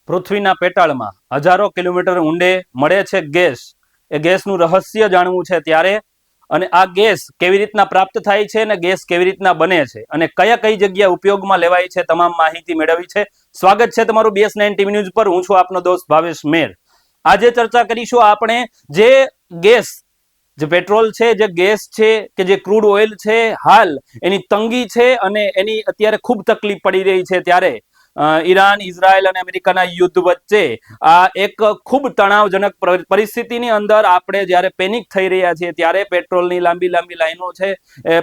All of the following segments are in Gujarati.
પૃથ્વીના પેટાળમાં હજારો કિલોમીટર ઊંડે મળે છે ગેસ. એ ગેસનું રહસ્ય જાણવું છે ત્યારે, અને આ ગેસ કેવી રીતના પ્રાપ્ત થાય છે અને ગેસ કેવી રીતના બને છે અને કઈ જગ્યા ઉપયોગમાં લેવાય છે, તમામ માહિતી મેળવી છે. સ્વાગત છે તમારું BS9 ટીવી ન્યૂઝ પર. હું છું આપનો દોસ્ત ભાવેશ મેર. આજે ચર્ચા કરીશું આપણે જે ગેસ, જે પેટ્રોલ છે, જે ગેસ છે કે જે ક્રૂડ ઓઇલ છે, હાલ એની તંગી છે અને એની અત્યારે ખૂબ તકલીફ પડી રહી છે. ત્યારે ઈરાન, ઇઝરાયલ અને અમેરિકાના યુદ્ધ વચ્ચે આ એક ખૂબ તણાવજનક પરિસ્થિતિની અંદર આપણે જ્યારે પેનિક થઈ રહ્યા છીએ ત્યારે પેટ્રોલની લાંબી લાઈનો છે,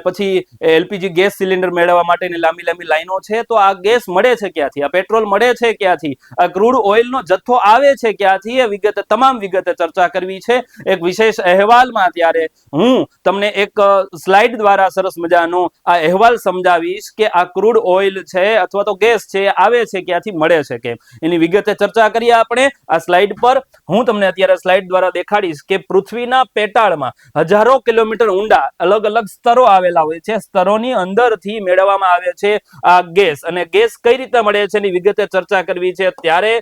પછી એલપીજી ગેસ સિલિન્ડર મેળવવા માટેની લાંબી લાઈનો છે. તો આ ગેસ મળે છે ક્યાંથી, આ પેટ્રોલ મળે છે ક્યાંથી, આ ક્રૂડ ઓઇલનો જથ્થો આવે છે ક્યાંથી, એ વિગતે તમામ વિગતે ચર્ચા કરવી છે એક વિશેષ અહેવાલમાં. ત્યારે હું તમને એક સ્લાઇડ દ્વારા સરસ મજાનો આ અહેવાલ સમજાવીશ કે આ ક્રૂડ ઓઇલ છે અથવા તો ગેસ છે આવે છે ક્યાંથી, મળે છે કેમ, એની વિગતે ચર્ચા કરીએ આપણે આ સ્લાઇડ પર. હું તમને અત્યારે સ્લાઇડ દ્વારા દેખાડીશ કે પૃથ્વીના પેટાળમાં હજારો કિલોમીટર ઊંડા અલગ અલગ સ્તરો આવેલા હોય છે. સ્તરોની અંદરથી મેળવવામાં આવે છે આ ગેસ, અને ગેસ કઈ રીતે મળે છે એની વિગતે ચર્ચા કરવી છે. ત્યારે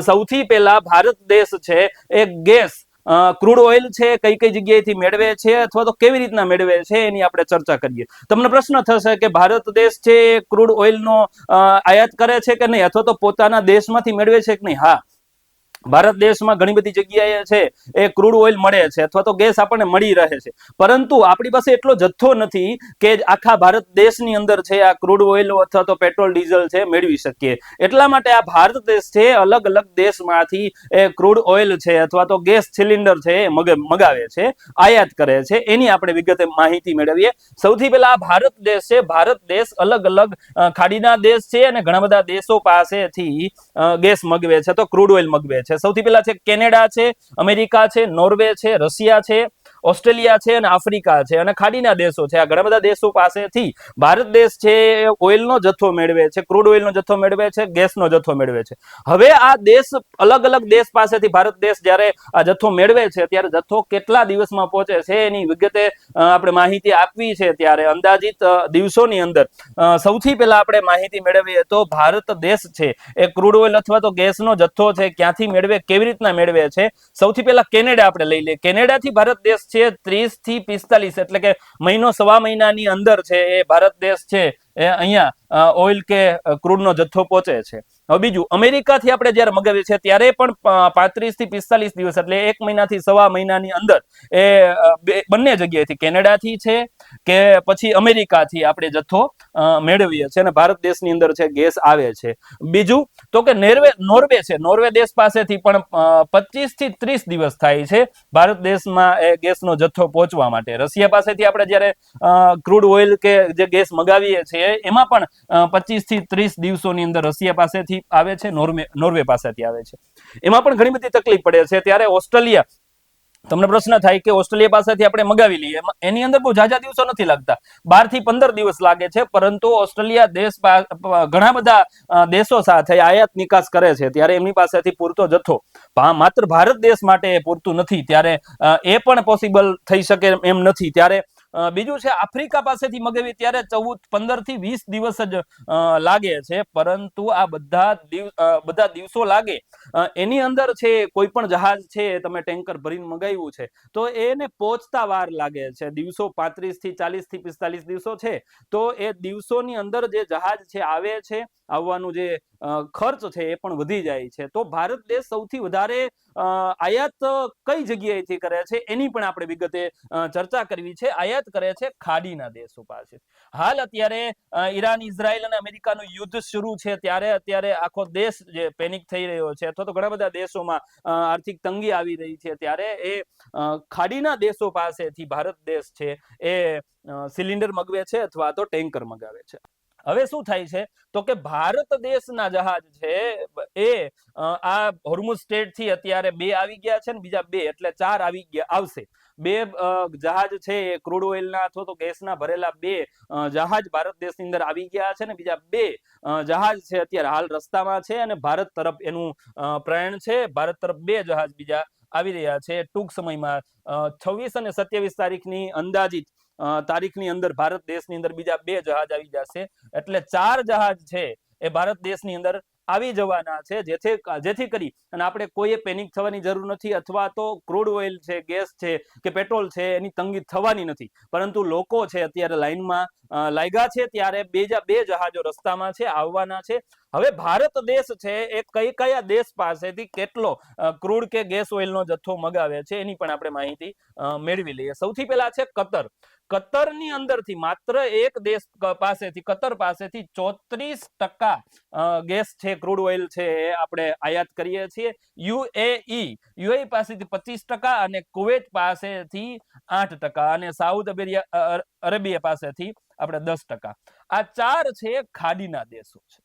સૌથી પહેલા ભારત દેશ છે એ ગેસ, ક્રૂડ ઓઇલ છે કઈ જગ્યાએથી મેળવે છે અથવા તો કેવી રીતના મેળવે છે એની આપણે ચર્ચા કરીએ. તમને પ્રશ્ન થશે કે ભારત દેશ છે એ ક્રૂડ ઓઇલનો આયાત કરે છે કે નહીં, અથવા તો પોતાના દેશમાંથી મેળવે છે કે નહીં. હા, ભારત દેશમાં ઘણી બધી જગ્યાએ છે એ ક્રૂડ ઓઇલ મળે છે અથવા તો ગેસ આપણને મળી રહે છે, પરંતુ આપણી પાસે એટલો જથ્થો નથી કે આખા ભારત દેશની અંદર છે આ ક્રૂડ ઓઇલ અથવા તો પેટ્રોલ ડીઝલ છે મેળવી શકીએ. એટલા માટે આ ભારત દેશ છે અલગ અલગ દેશમાંથી એ ક્રૂડ ઓઇલ છે અથવા તો ગેસ સિલિન્ડર છે એ મગાવે છે, આયાત કરે છે. એની આપણે વિગતે માહિતી મેળવીએ. સૌથી પહેલા આ ભારત દેશ છે, ભારત દેશ અલગ અલગ ખાડીના દેશ છે અને ઘણા બધા દેશો પાસેથી ગેસ મગવે છે, તો ક્રૂડ ઓઇલ મગવે છે. સૌથી પહેલા છે કેનેડા છે, અમેરિકા છે, નોર્વે છે, રશિયા છે, ઓસ્ટ્રેલિયા છે અને આફ્રિકા છે, અને ખાડીના દેશો છે. આ ઘણા બધા દેશો પાસેથી ભારત દેશ છે ઓઇલનો જથ્થો મેળવે છે, ક્રૂડ ઓઇલનો જથ્થો મેળવે છે, ગેસનો જથ્થો મેળવે છે. હવે આ દેશ અલગ અલગ દેશ પાસેથી ભારત દેશ જ્યારે આ જથ્થો મેળવે છે ત્યારે જથ્થો કેટલા દિવસમાં પહોંચે છે એની વિગતે આપણે માહિતી આપવી છે. ત્યારે અંદાજિત દિવસોની અંદર સૌથી પહેલા આપણે માહિતી મેળવીએ તો ભારત દેશ છે એ ક્રૂડ ઓઇલ અથવા તો ગેસનો જથ્થો છે ક્યાંથી મેળવે, કેવી રીતના મેળવે છે. સૌથી પહેલા કેનેડા આપણે લઈ લઈએ. કેનેડાથી ભારત દેશ છે 30 થી 45 એટલે કે મહિનો સવા મહિનાની અંદર છે એ ભારત દેશ છે એ અહીંયા ઓઇલ કે ક્રૂડનો જથ્થો પહોંચે છે. હવે બીજું, અમેરિકાથી આપણે જ્યારે મગાવીએ છીએ ત્યારે પણ 35 થી 45 દિવસ એટલે 1 મહિનાથી સવા મહિનાની અંદર એ બંને જગ્યાએથી કેનેડાથી છે કે પછી અમેરિકાથી આપણે જથ્થો મેળવીએ છીએ અને ભારત દેશની અંદર છે ગેસ આવે છે. બીજું તો કે નોર્વે છે, નોર્વે દેશ પાસેથી પણ 25 થી 30 દિવસ થાય છે ભારત દેશમાં એ ગેસનો જથ્થો પહોંચવા માટે. રશિયા પાસેથી આપણે જ્યારે ક્રૂડ ઓઇલ કે જે ગેસ મગાવીએ છીએ એમાં પણ 25 થી 30 દિવસોની અંદર રશિયા પાસેથી આવે છે, નોર્વે પાસેથી આવે છે. એમાં પણ ઘણી બધી તકલીફ પડે છે. ત્યારે ઓસ્ટ્રેલિયા, તમને પ્રશ્ન થાય કે ઓસ્ટ્રેલિયા પાસેથી આપણે મગાવી લઈએ, એની અંદર બહુ ઝાઝા દિવસો નથી લાગતા, 12 થી 15 દિવસ લાગે છે, પરંતુ ઓસ્ટ્રેલિયા દેશ ઘણા બધા દેશો સાથે આયાત નિકાસ કરે છે ત્યારે એમની પાસેથી પૂરતો જથ્થો માત્ર ભારત દેશ માટે પૂરતું નથી, ત્યારે એ પણ પોસિબલ થઈ શકે એમ નથી. ત્યારે બીજું છે આફ્રિકા પાસેથી મગાવી ત્યારે 15 થી 20 દિવસ જ લાગે છે, પરંતુ આ બધા દિવસો લાગે એની અંદર છે કોઈ પણ જહાજ છે તમે ટેન્કર ભરીને મગાવ્યું છે તો એને પહોંચતા વાર લાગે છે દિવસો, 35 થી 40 થી 45 દિવસો છે. તો એ દિવસોની અંદર જે જહાજ છે આવે છે, આવવાનું જે ખર્ચ છે એ પણ વધી જાય છે. તો ભારત દેશ સૌથી વધારે આયાત કઈ જગ્યાએથી કરે છે એની પણ આપણે વિગતે ચર્ચા કરવી છે. આયાત કરે છે ખાડીના દેશો પાસે. હાલ અત્યારે ઈરાન, ઇઝરાયલ અને અમેરિકાનું યુદ્ધ શરૂ છે ત્યારે અત્યારે આખો દેશ જે પેનિક થઈ રહ્યો છે અથવા તો ઘણા બધા દેશોમાં આર્થિક તંગી આવી રહી છે, ત્યારે એ ખાડીના દેશો પાસેથી ભારત દેશ છે એ સિલિન્ડર મગવે છે અથવા તો ટેન્કર મગાવે છે. હવે શું થાય છે તો કે ભારત દેશના જહાજ છે એ આ હોર્મુઝ સ્ટ્રેટ થી અત્યારે 2 આવી ગયા છે ને બીજા 2 એટલે 4 આવશે. 2 જહાજ છે એ ક્રૂડ ઓઇલના અથવા તો ગેસના ભરેલા 2 જહાજ ભારત દેશની અંદર આવી ગયા છે ને બીજા 2 જહાજ છે અત્યારે હાલ રસ્તામાં છે અને ભારત તરફ એનું પ્રયાણ છે. ભારત તરફ 2 જહાજ બીજા આવી રહ્યા છે. ટૂંક સમયમાં 26 અને 27 તારીખની અંદાજિત તારીખની અંદર ભારત દેશની અંદર બીજા 2 જહાજ આવી જશે, એટલે 4 જહાજ છે એ ભારત દેશની અંદર આવી જવાના છે, જેથી કરી અને આપણે કોઈએ પેનિક થવાની જરૂર નથી, અથવા તો ક્રૂડ ઓઇલ છે, ગેસ છે કે પેટ્રોલ છે એની તંગી થવાની નથી. પરંતુ લોકો છે અત્યારે લાઈનમાં લાગ્યા છે, ત્યારે બે જહાજો રસ્તામાં છે, આવવાના છે. હવે ભારત દેશ છે એ કયા દેશ પાસેથી કેટલો ક્રૂડ કે ગેસ ઓઇલનો જથ્થો મગાવે છે એની પણ આપણે માહિતી મેળવી લઈએ. સૌથી પહેલા છે કતર. કતરની અંદરથી માત્ર એક દેશ પાસેથી, કતર પાસેથી 34% ગેસ છે, ક્રૂડ ઓઇલ છે એ આપણે આયાત કરીએ છીએ. યુએઈ પાસેથી 25% અને કુવૈત પાસેથી 8% અને સાઉથ અરેબિયા પાસેથી આપણે 10%. આ 4 છે ખાડીના દેશો છે.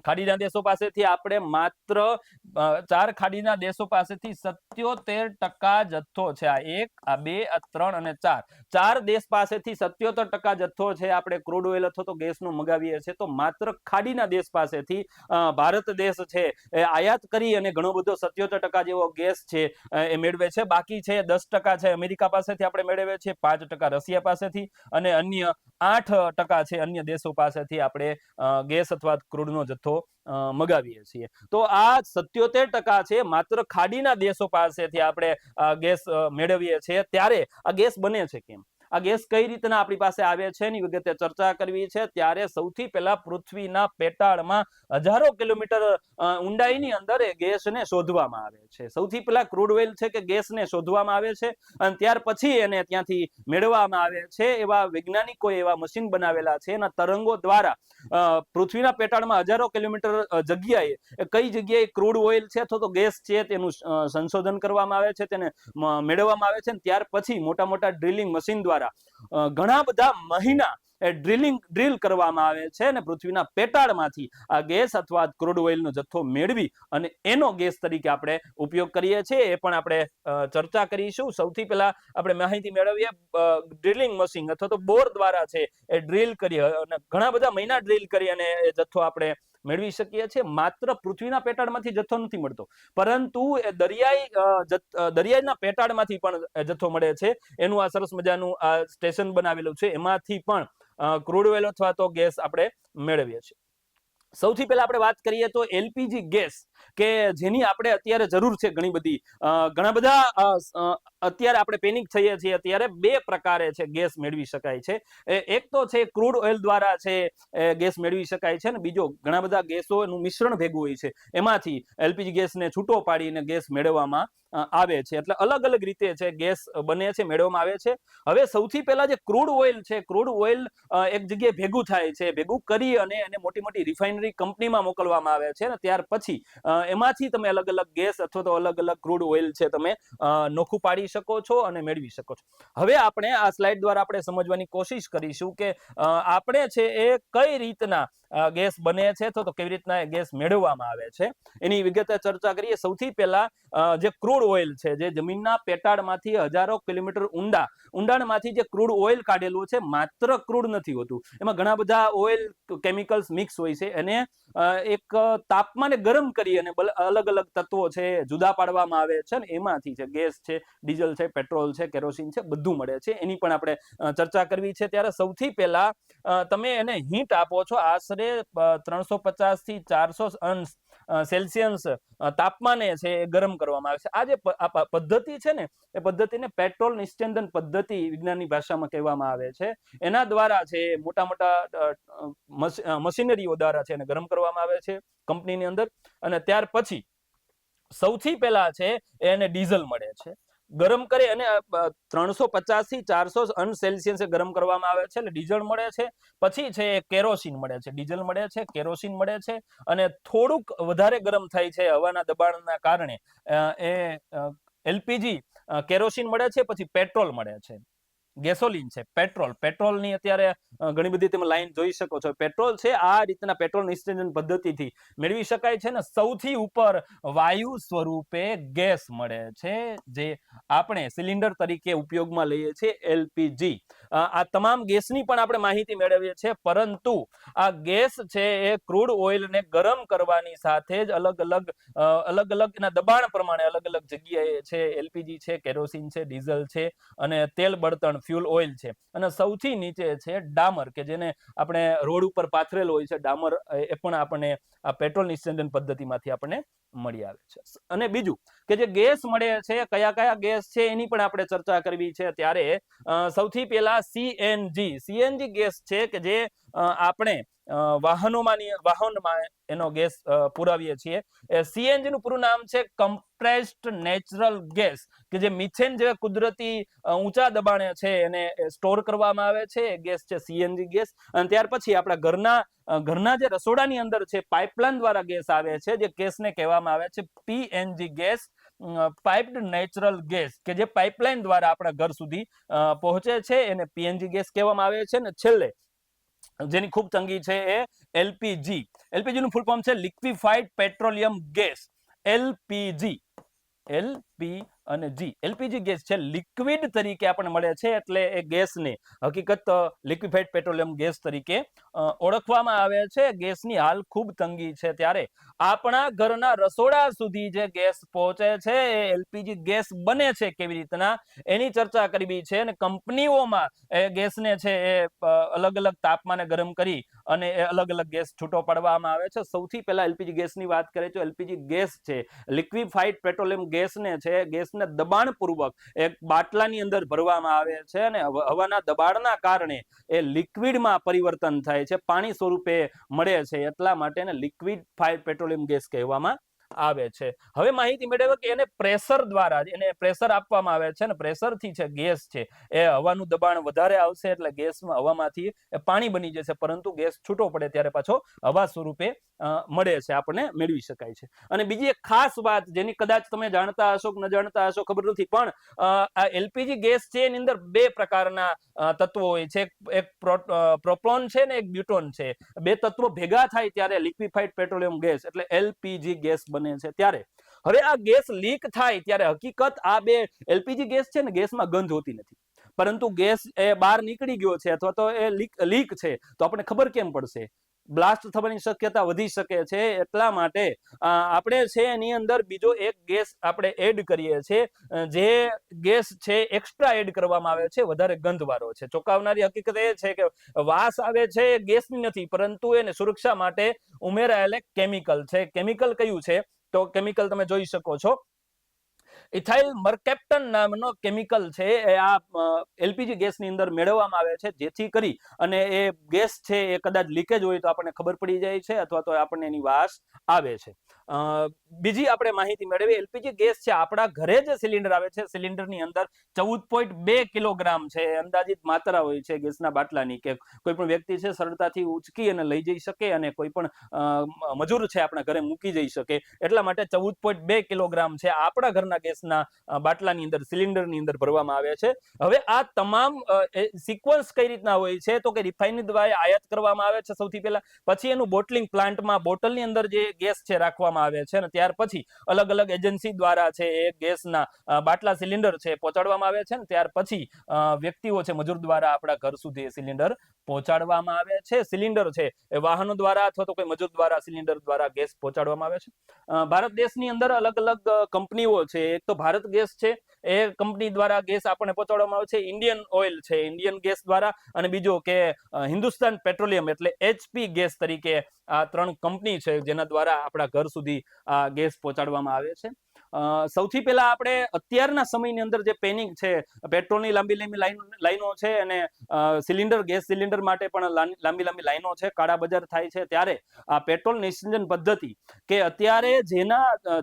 ખાડીના દેશો પાસેથી આપણે માત્ર 4 ખાડીના દેશો પાસેથી 77% જથ્થો છે. આ 1, આ 2, આ 3 અને 4, 4 દેશ પાસેથી 77% જથ્થો છે આપણે ક્રૂડ ઓઇલ અથવા તો ગેસનો મગાવીએ છીએ. તો માત્ર ખાડીના દેશ પાસેથી ભારત દેશ છે એ આયાત કરી અને ઘણો બધો 77% જેવો ગેસ છે એ મેળવે છે. બાકી છે 10% છે અમેરિકા પાસેથી આપણે મેળવીએ છીએ, 5% રશિયા પાસેથી અને અન્ય 8% છે અન્ય દેશો પાસેથી આપણે ગેસ અથવા ક્રૂડનો જથ્થો મગાવીએ છીએ. તો આ 77% છે માત્ર ખાડીના દેશો પાસેથી આપણે ગેસ મેળવીએ છીએ. ત્યારે આ ગેસ બને છે કેમ, આ ગેસ કઈ રીતના આપણી પાસે આવે છે એની વિગતે ચર્ચા કરવી છે. ત્યારે સૌથી પહેલા પૃથ્વીના પેટાળમાં હજારો કિલોમીટર ઊંડાઈની અંદર એ ગેસને શોધવામાં આવે છે. સૌથી પહેલા ક્રૂડ ઓઇલ છે કે ગેસને શોધવામાં આવે છે અને ત્યાર પછી એને ત્યાંથી મેળવવામાં આવે છે. એવા વૈજ્ઞાનિકોએ એવા મશીન બનાવેલા છે, એના તરંગો દ્વારા પૃથ્વીના પેટાળમાં હજારો કિલોમીટર જગ્યાએ કઈ જગ્યાએ ક્રૂડ ઓઇલ છે અથવા તો ગેસ છે તેનું સંશોધન કરવામાં આવે છે, તેને મેળવવામાં આવે છે. ત્યાર પછી મોટા મોટા ડ્રિલિંગ મશીન દ્વારા ઘણા બધા મહિના ડ્રિલ કરવામાં આવે છે અને પૃથ્વીના પેટાળમાંથી આ ગેસ અથવા ક્રૂડ ઓઇલનો જથ્થો મેળવી અને એનો ગેસ તરીકે આપણે ઉપયોગ કરીએ છીએ. એ પણ આપણે ચર્ચા કરીશું. સૌથી પહેલા આપણે માહિતી મેળવીએ ડ્રિલિંગ મશીન અથવા તો બોર દ્વારા છે એ ડ્રિલ કરી અને ઘણા બધા મહિના ડ્રિલ કરી અને એ જથ્થો આપણે મેળવી શકીએ છીએ. માત્ર પૃથ્વીના પેટાળમાંથી જથ્થો નથી મળતો, પરંતુ એ દરિયાના પેટાળમાંથી પણ જથ્થો મળે છે. એનું આ સરસ મજાનું આ સ્ટેશન બનાવેલું છે, એમાંથી પણ ક્રૂડ ઓઇલ અથવા તો ગેસ આપણે મેળવીએ છીએ. સૌથી પહેલા આપણે વાત કરીએ તો એલપીજી ગેસ, કે જેની આપણે અત્યારે જરૂર છે ઘણી બધી. ઘણા બધા અત્યારે આપણે પેનિક થઈએ છીએ. અત્યારે 2 પ્રકારે છે ગેસ મેળવી શકાય છે. એક તો છે ક્રૂડ ઓઇલ દ્વારા છે ગેસ મેળવી શકાય છે, અને બીજો ઘણા બધા ગેસોનું મિશ્રણ ભેગું હોય છે, એમાંથી એલપીજી ગેસને છૂટો પાડીને ગેસ મેળવવામાં આવે છે. એટલે અલગ અલગ રીતે છે ગેસ બને છે, મેળવવામાં આવે છે. હવે સૌથી પહેલા જે ક્રૂડ ઓઇલ છે, ક્રૂડ ઓઇલ એક જગ્યાએ ભેગું થાય છે, ભેગું કરી અને એને મોટી મોટી રિફાઇનરી કંપનીમાં મોકલવામાં આવે છે, અને ત્યાર પછી એમાંથી તમે અલગ અલગ ગેસ અથવા તો અલગ અલગ ક્રૂડ ઓઇલ છે તમે નોખું પાડી શકો છો અને મેળવી શકો છો. હવે આપણે આ સ્લાઇડ દ્વારા આપણે સમજવાની કોશિશ કરીશું કે આપણે છે એ કઈ રીતના ગેસ બને છે તો કેવી રીતના ગેસ મેળવવામાં આવે છે એની વિગતે ચર્ચા કરીએ. સૌથી પહેલા જે ક્રૂડ ઓઇલ છે, જે જમીનના પેટાળમાંથી હજારો કિલોમીટર ઊંડાણમાંથી જે ક્રૂડ ઓઇલ કાઢેલું છે, માત્ર ક્રૂડ નથી હોતું, એમાં ઘણા બધા ઓઇલ કેમિકલ્સ મિક્સ હોય છે. એને એક તાપમાને ગરમ કરી અને અલગ અલગ તત્વો છે જુદા પાડવામાં આવે છે, અને એમાંથી છે ગેસ છે, ડીઝલ છે, પેટ્રોલ છે, કેરોસીન છે, બધું મળે છે. એની પણ આપણે ચર્ચા કરવી છે. ત્યારે સૌથી પહેલા તમે એને હીટ આપો છો આશરે 350 થી 400 અંશ સેલ્સિયસ તાપમાને છે એ ગરમ કરવામાં આવે છે. આ જે પદ્ધતિ છે ને, એ પદ્ધતિને પેટ્રોલ નિસ્યંદન પદ્ધતિ વિજ્ઞાનની ભાષામાં કહેવામાં આવે છે. એના દ્વારા છે મોટા મોટા મશીનરીઓ દ્વારા છે એને ગરમ કરવામાં આવે છે કંપનીની અંદર. અને ત્યાર પછી સૌથી પહેલા છે એને ડીઝલ મળે છે. ગરમ કરી અને 350 થી 400 અંશ સેલ્સિયસે ગરમ કરવામાં આવે છે, એટલે ડીઝલ મળે છે. પછી છે કેરોસીન મળે છે. ડીઝલ મળે છે, કેરોસીન મળે છે, અને થોડુંક વધારે ગરમ થાય છે હવાના દબાણના કારણે એ એલપીજી કેરોસીન મળે છે. પછી પેટ્રોલ મળે છે, ગેસોલિન છે, પેટ્રોલની અત્યારે ઘણી બધી તમે લાઈન જોઈ શકો છો. પેટ્રોલ છે આ રીતના પેટ્રોલ નિસ્યંદન પદ્ધતિથી મેળવી શકાય છે. ને સૌથી ઉપર વાયુ સ્વરૂપે ગેસ મળે છે, જે આપણે સિલિન્ડર તરીકે ઉપયોગમાં લઈએ છીએ, એલપીજી. આ તમામ ગેસની પણ આપણે માહિતી મેળવીએ છીએ, પરંતુ આ ગેસ છે એ ક્રૂડ ઓઇલને ગરમ કરવાની સાથે જ અલગ અલગ એના દબાણ પ્રમાણે અલગ અલગ જગ્યાએ છે એલપીજી છે, કેરોસીન છે, ડીઝલ છે અને તેલ બળતણ ફ્યુલ ઓઇલ છે. અને સૌથી નીચે છે ડામર, કે જેને આપણે રોડ ઉપર પાથરેલો હોય છે ડામર, એ પણ આપણને આ પેટ્રોલ નિસ્યંદન પદ્ધતિમાંથી આપણને મળી આવે છે. અને બીજું કે જે ગેસ મળે છે, કયા કયા ગેસ છે એની પણ આપણે ચર્ચા કરવી છે. ત્યારે સૌથી પહેલા સીએનજી ગેસ છે, કે જે આપણે વાહનમાં એનો ગેસ પુરાવીએ છીએ. સીએનજી નું પૂરું નામ છે કમ્પ્રેસ્ડ નેચરલ ગેસ, કે જે મિથેન જેવા કુદરતી ઊંચા દબાણે છે એને સ્ટોર કરવામાં આવે છે. એ ગેસ છે સીએનજી ગેસ. અને ત્યાર પછી આપણા ઘરના જે રસોડાની અંદર છે પાઇપલાઇન દ્વારા ગેસ આવે છે, જે ગેસને કહેવામાં આવે છે PNG gas, piped natural gas, કે જે પાઇપલાઇન દ્વારા આપણા ઘર સુધી પહોંચે છે, એને પીએનજી ગેસ કહેવામાં આવે છે. ને છેલ્લે જેની ખૂબ તંગી છે એ એલપીજી નું ફૂલ ફોર્મ છે લિક્વિફાઈડ પેટ્રોલિયમ ગેસ. એલપી અને એલપીજી ગેસ છે લિક્વિડ તરીકે આપણને મળે છે, એટલે એ ગેસને હકીકત લિક્વિફાઈડ પેટ્રોલિયમ ગેસ તરીકે ઓળખવામાં આવે છે. ગેસની હાલ ખૂબ તંગી છે, ત્યારે આપણા ઘરના રસોડા સુધી જે ગેસ પહોંચે છે એ એલપીજી ગેસ બને છે કેવી રીતના, એની ચર્ચા કરવી છે. અને કંપનીઓમાં એ ગેસને છે એ અલગ અલગ તાપમાને ગરમ કરી અને એ અલગ અલગ ગેસ છૂટો પાડવામાં આવે છે. સૌથી પહેલા એલપીજી ગેસની વાત કરીએ તો એલપીજી ગેસ છે લિક્વિફાઈડ પેટ્રોલિયમ ગેસને છે ગેસને દબાણપૂર્વક એક બાટલાની અંદર ભરવામાં આવે છે, અને હવાના દબાણના કારણે એ લિક્વિડમાં પરિવર્તન થાય છે, પાણી સ્વરૂપે મળે છે, એટલા માટે એને લિક્વિફાઈડ પેટ્રોલિયમ ગેસ કહેવામાં આવે છે. હવે માહિતી મેળવે કે એને પ્રેશર દ્વારા એને પ્રેશર આપવામાં આવે છે, અને પ્રેશરથી છે ગેસ છે એ હવાનું દબાણ વધારે આવશે એટલે ગેસમાં હવામાંથી પાણી બની જશે, પરંતુ ગેસ છૂટો પડે ત્યારે પાછો હવા સ્વરૂપે મળે છે, આપણને મેળવી શકાય છે. અને બીજી એક ખાસ વાત જેની કદાચ તમે જાણતા હશો કે ન જાણતા હશો ખબર નથી, પણ આ એલપીજી ગેસ છે એની અંદર બે પ્રકારના તત્વો હોય છે. એક પ્રોપોન છે ને એક બ્યુટોન છે. બે તત્વો ભેગા થાય ત્યારે લિક્વિફાઈડ પેટ્રોલિયમ ગેસ એટલે એલપીજી ગેસ બને છે. ત્યારે હવે આ ગેસ લીક થાય ત્યારે હકીકત આ બે એલપીજી ગેસ છે ને ગેસમાં ગંધ હોતી નથી, પરંતુ ગેસ એ બહાર નીકળી ગયો છે અથવા તો એ લીક છે તો આપણને ખબર કેમ પડશે? બ્લાસ્ટ થવાની શક્યતા વધી શકે છે. એટલા માટે આપણે છે એની અંદર બીજો એક ગેસ આપણે એડ કરીએ છીએ, જે ગેસ છે એક્સ્ટ્રા એડ કરવામાં આવે છે, વધારે ગંધવાળો છે. ચોંકાવનારી હકીકત એ છે કે વાસ આવે છે એ ગેસની નથી, પરંતુ એને સુરક્ષા માટે ઉમેરાયેલ કેમિકલ છે. કેમિકલ કયું છે તો કેમિકલ તમે જોઈ શકો છો, ઇથાઇલ મર્કેપ્ટન નામનો કેમિકલ છે એ આ એલપીજી ગેસની અંદર મેળવવામાં આવે છે, જેથી કરી અને એ ગેસ છે એ કદાચ લીકેજ હોય તો આપણને ખબર પડી જાય છે અથવા તો આપણને એની વાસ આવે છે. બીજી આપણે માહિતી મેળવી, એલપીજી ગેસ છે આપણા ઘરે જે સિલિન્ડર આવે છે સિલિન્ડરની અંદર 14.2 કિલોગ્રામ છે અંદાજિત માત્રા હોય છે ગેસના બાટલાની, કે કોઈ પણ વ્યક્તિ છે સરળતાથી ઉચકી અને લઈ જઈ શકે અને કોઈ પણ મજૂર છે આપણા ઘરે મૂકી જઈ શકે, એટલા માટે 14.2 કિલોગ્રામ છે આપણા ઘરના ગેસના બાટલાની અંદર સિલિન્ડરની અંદર ભરવામાં આવે છે. હવે આ તમામ સિક્વન્સ કઈ રીતના હોય છે તો કે રિફાઇનરી દ્વારા આયાત કરવામાં આવે છે સૌથી પહેલા, પછી એનું બોટલિંગ પ્લાન્ટમાં બોટલની અંદર જે ગેસ છે રાખવામાં આવે છે, અને ત્યાર પછી અલગ અલગ એજન્સી દ્વારા છે એ ગેસના બાટલા સિલિન્ડર છે પહોંચાડવામાં આવે છે, ને ત્યાર પછી વ્યક્તિઓ છે મજૂર દ્વારા આપણા ઘર સુધી સિલિન્ડર પહોંચાડવામાં આવે છે. સિલિન્ડર છે એ વાહનો દ્વારા અથવા તો કોઈ મજૂર દ્વારા સિલિન્ડર દ્વારા ગેસ પહોંચાડવામાં આવે છે. ભારત દેશની અંદર અલગ અલગ કંપનીઓ છે, એક તો ભારત ગેસ છે એ કંપની દ્વારા ગેસ આપણને પહોંચાડવામાં આવે છે, ઇન્ડિયન ઓઇલ છે ઇન્ડિયન ગેસ દ્વારા, અને બીજો કે હિન્દુસ્તાન પેટ્રોલિયમ એટલે એચપી ગેસ તરીકે આ ત્રણ કંપની છે જેના દ્વારા આપણા ઘર સુધી આ ગેસ પહોંચાડવામાં આવે છે. સૌથી પહેલા આપણે અત્યારના સમયની અંદર જે પેનિક છે, પેટ્રોલની લાંબી લાંબી લાઈનો છે અને સિલિન્ડર ગેસ સિલિન્ડર માટે પણ લાંબી લાંબી લાઈનો છે, કાળા બજાર થાય છે, ત્યારે આ પેટ્રોલ નિસ્યંદન પદ્ધતિ કે અત્યારે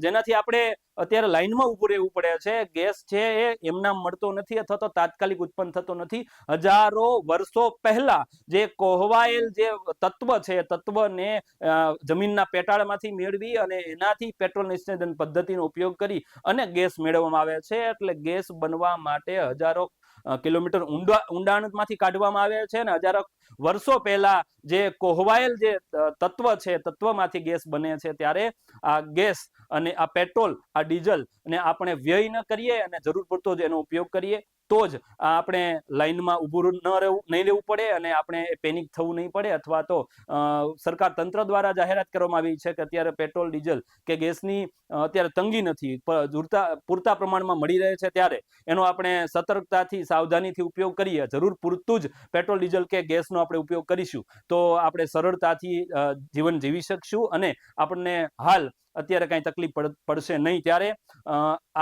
જેનાથી આપણે અત્યારે લાઈનમાં ઉભું રહેવું પડે છે, ગેસ છે એ એમના મળતો નથી અથવા તો તાત્કાલિક ઉત્પન્ન થતો નથી. હજારો વર્ષો પહેલા જે કોહવાયેલ જે તત્વ છે તત્વને જમીનના પેટાળમાંથી મેળવી અને એનાથી પેટ્રોલ નિસ્યંદન પદ્ધતિનો ઉપયોગ કરી અને ગેસ મેળવવામાં આવે છે. એટલે ગેસ બનવા માટે હજારો કિલોમીટર ઊંડાણમાંથી કાઢવામાં આવે છે, અને હજારો વર્ષો પહેલા જે કોહવાયેલ જે તત્વ છે તત્વમાંથી ગેસ બને છે. ત્યારે આ ગેસ અને આ પેટ્રોલ આ ડીઝલ ને આપણે વ્યય ન કરીએ અને જરૂર પૂરતો જ એનો ઉપયોગ કરીએ તો જ આપણે લાઈનમાં ઊભું નહીં રહેવું પડે અને આપણે પેનિક થવું નહીં પડે, અથવા તો સરકાર તંત્ર દ્વારા જાહેરાત કરવામાં આવી છે કે અત્યારે પેટ્રોલ ડીઝલ કે ગેસની અત્યારે તંગી નથી, પૂરતા પ્રમાણમાં મળી રહે છે, ત્યારે એનો આપણે સતર્કતાથી સાવધાનીથી ઉપયોગ કરીએ, જરૂર પૂરતું જ પેટ્રોલ ડીઝલ કે ગેસનો આપણે ઉપયોગ કરીશું તો આપણે સરળતાથી જીવન જીવી શકશું અને આપણને હાલ અત્યારે કાંઈ તકલીફ પડશે નહીં. ત્યારે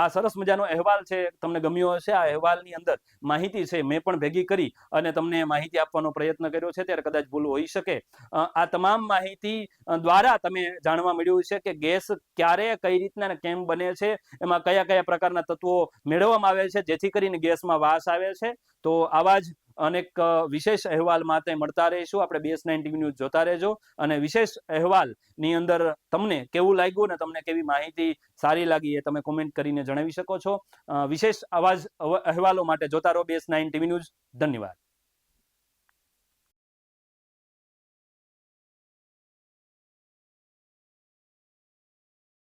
આ સરસ મજાનો અહેવાલ છે, તમને ગમ્યો હશે. આ અહેવાલની અંદર માહિતી છે મેં પણ ભેગી કરી અને તમને માહિતી આપવાનો પ્રયત્ન કર્યો છે, ત્યારે કદાચ ભૂલ હોઈ શકે. આ તમામ માહિતી દ્વારા તમે જાણવા મળ્યું છે કે ગેસ ક્યારે, કઈ રીતના કેમ બને છે, એમાં કયા કયા પ્રકારના તત્વો મેળવવામાં આવે છે જેથી કરીને ગેસમાં વાસ આવે છે. તો આવા જ અનેક વિશેષ અહેવાલ માટે મળતા રહીશું. આપણે BS9 TV ન્યૂઝ જોતા રહેજો અને વિશેષ અહેવાલની અંદર તમને કેવું લાગ્યું અને તમને કેવી માહિતી સારી લાગી એ તમે કોમેન્ટ કરીને જણાવી શકો છો. વિશેષ આવા જ અહેવાલો માટે જોતા રહો BS9 TV ન્યૂઝ. ધન્યવાદ.